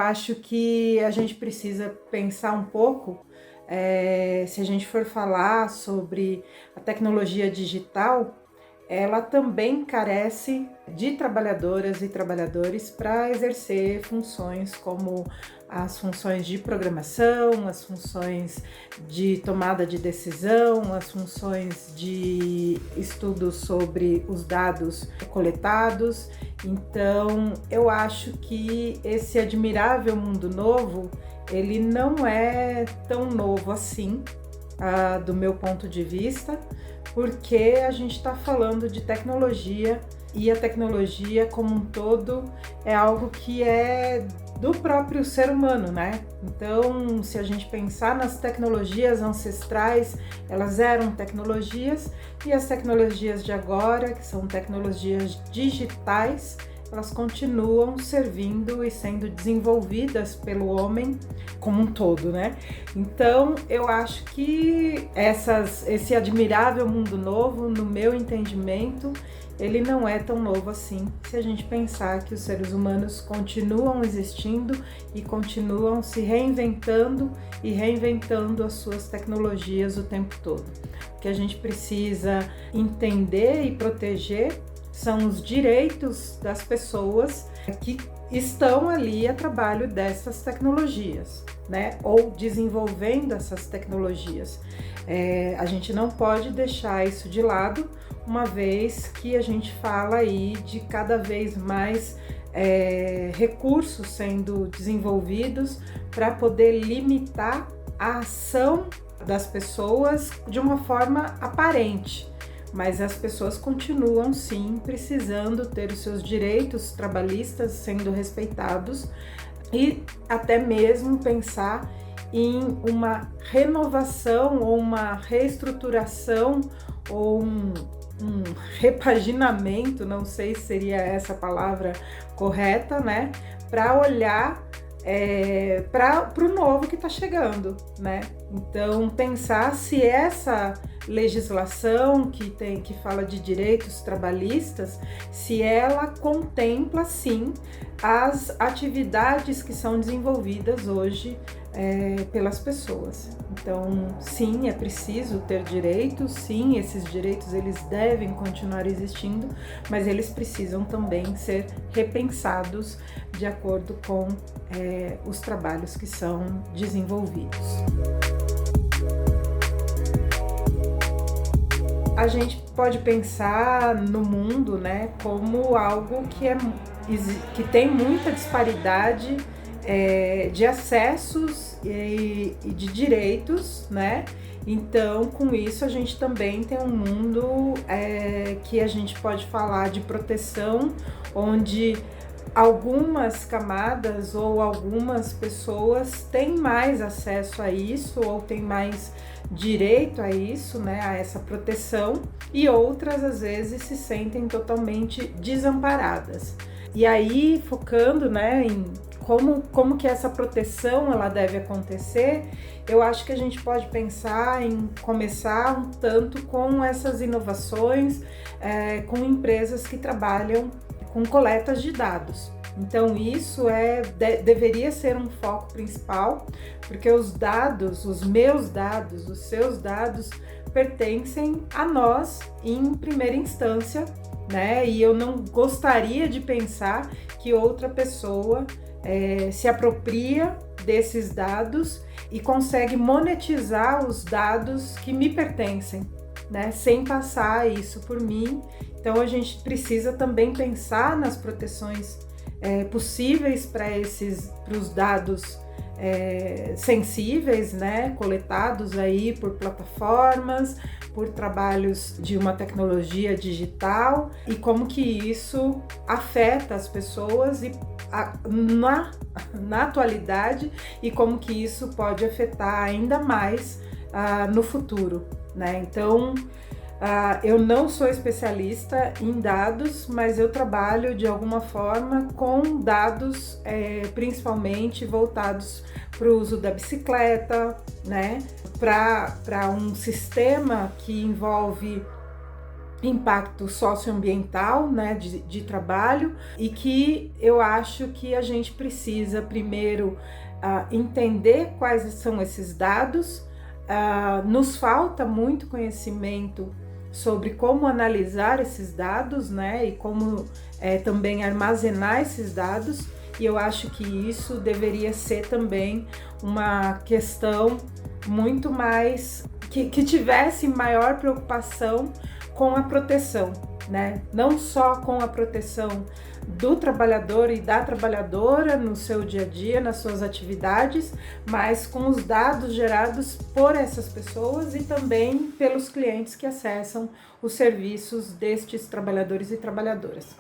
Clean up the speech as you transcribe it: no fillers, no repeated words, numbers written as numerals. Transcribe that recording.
acho que a gente precisa pensar um pouco, se a gente for falar sobre a tecnologia digital, ela também carece de trabalhadoras e trabalhadores para exercer funções como as funções de programação, as funções de tomada de decisão, as funções de estudo sobre os dados coletados. Então, eu acho que esse admirável mundo novo, ele não é tão novo assim, do meu ponto de vista, porque a gente está falando de tecnologia e a tecnologia como um todo é algo que é do próprio ser humano, né? Então, se a gente pensar nas tecnologias ancestrais, elas eram tecnologias, e as tecnologias de agora, que são tecnologias digitais, elas continuam servindo e sendo desenvolvidas pelo homem como um todo, né? Então, eu acho que esse admirável mundo novo, no meu entendimento, ele não é tão novo assim, se a gente pensar que os seres humanos continuam existindo e continuam se reinventando e reinventando as suas tecnologias o tempo todo. O que a gente precisa entender e proteger são os direitos das pessoas que estão ali a trabalho dessas tecnologias, né? Ou desenvolvendo essas tecnologias. A gente não pode deixar isso de lado, uma vez que a gente fala aí de cada vez mais recursos sendo desenvolvidos para poder limitar a ação das pessoas de uma forma aparente. Mas as pessoas continuam sim precisando ter os seus direitos trabalhistas sendo respeitados e até mesmo pensar em uma renovação ou uma reestruturação ou um repaginamento, não sei se seria essa a palavra correta, né? Para olhar para o novo que está chegando, né? Então, pensar se essa legislação que fala de direitos trabalhistas, se ela contempla, sim, as atividades que são desenvolvidas hoje pelas pessoas. Então, sim, é preciso ter direitos, sim, esses direitos eles devem continuar existindo, mas eles precisam também ser repensados de acordo com os trabalhos que são desenvolvidos. A gente pode pensar no mundo, né, como algo que tem muita disparidade de acessos e de direitos, né? Então, com isso, a gente também tem um mundo que a gente pode falar de proteção, onde algumas camadas ou algumas pessoas têm mais acesso a isso ou têm mais direito a isso, né, a essa proteção, e outras às vezes se sentem totalmente desamparadas. E aí, focando, né, em como que essa proteção ela deve acontecer, eu acho que a gente pode pensar em começar um tanto com essas inovações, com empresas que trabalham com coletas de dados. Então isso deveria ser um foco principal, porque os dados, os meus dados, os seus dados, pertencem a nós em primeira instância, né? E eu não gostaria de pensar que outra pessoa se apropria desses dados e consegue monetizar os dados que me pertencem, né? Sem passar isso por mim. Então a gente precisa também pensar nas proteções possíveis para os dados sensíveis, né, coletados aí por plataformas, por trabalhos de uma tecnologia digital, e como que isso afeta as pessoas na atualidade, e como que isso pode afetar ainda mais no futuro, né? Então, eu não sou especialista em dados, mas eu trabalho de alguma forma com dados principalmente voltados para o uso da bicicleta, né? Para um sistema que envolve impacto socioambiental, né, de trabalho, e que eu acho que a gente precisa primeiro entender quais são esses dados. Nos falta muito conhecimento sobre como analisar esses dados, né, e como também armazenar esses dados, e eu acho que isso deveria ser também uma questão muito mais que tivesse maior preocupação com a proteção, né? Não só com a proteção do trabalhador e da trabalhadora no seu dia a dia, nas suas atividades, mas com os dados gerados por essas pessoas e também pelos clientes que acessam os serviços destes trabalhadores e trabalhadoras.